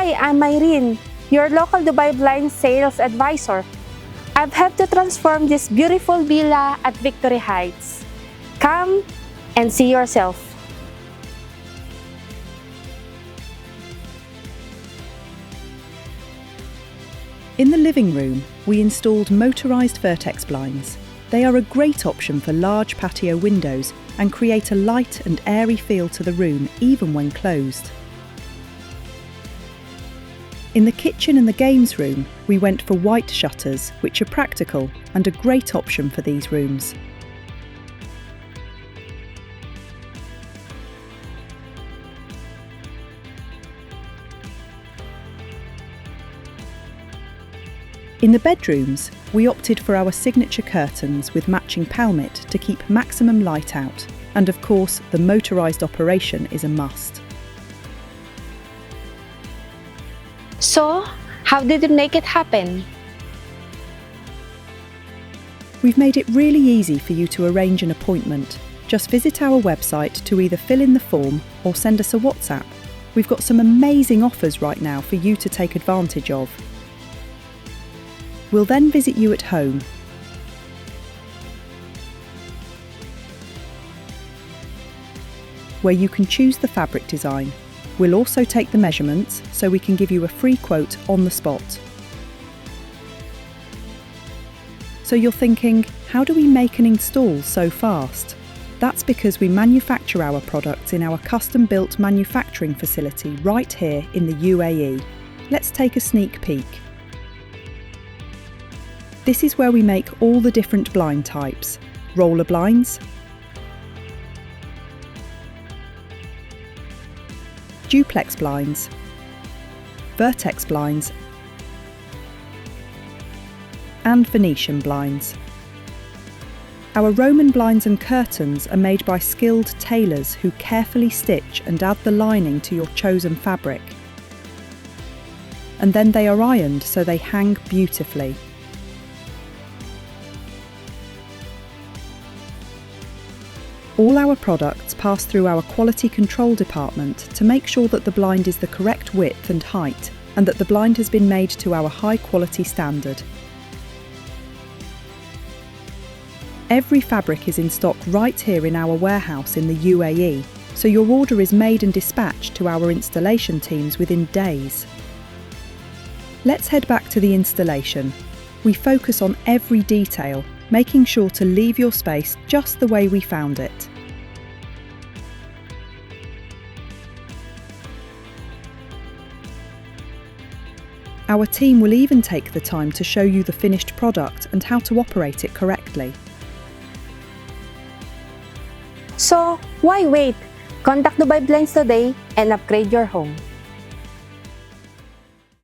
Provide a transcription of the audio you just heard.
Hi, I'm Mairin, your local Dubai Blind sales advisor. I've helped to transform this beautiful villa at Victory Heights. Come and see yourself. In the living room, we installed motorized Vertex blinds. They are a great option for large patio windows and create a light and airy feel to the room even when closed. In the kitchen and the games room, we went for white shutters, which are practical and a great option for these rooms. In the bedrooms, we opted for our signature curtains with matching palmet to keep maximum light out, and of course, the motorised operation is a must. So, how did you make it happen? We've made it really easy for you to arrange an appointment. Just visit our website to either fill in the form or send us a WhatsApp. We've got some amazing offers right now for you to take advantage of. We'll then visit you at home. Where you can choose the fabric design. We'll also take the measurements so we can give you a free quote on the spot. So you're thinking, how do we make and install so fast? That's because we manufacture our products in our custom-built manufacturing facility right here in the UAE. Let's take a sneak peek. This is where we make all the different blind types: roller blinds, duplex blinds, Vertex blinds, and Venetian blinds. Our Roman blinds and curtains are made by skilled tailors who carefully stitch and add the lining to your chosen fabric. And then they are ironed so they hang beautifully. All our products pass through our quality control department to make sure that the blind is the correct width and height, and that the blind has been made to our high quality standard. Every fabric is in stock right here in our warehouse in the UAE, so your order is made and dispatched to our installation teams within days. Let's head back to the installation. We focus on every detail, making sure to leave your space just the way we found it. Our team will even take the time to show you the finished product and how to operate it correctly. So, why wait? Contact Dubai Blinds today and upgrade your home.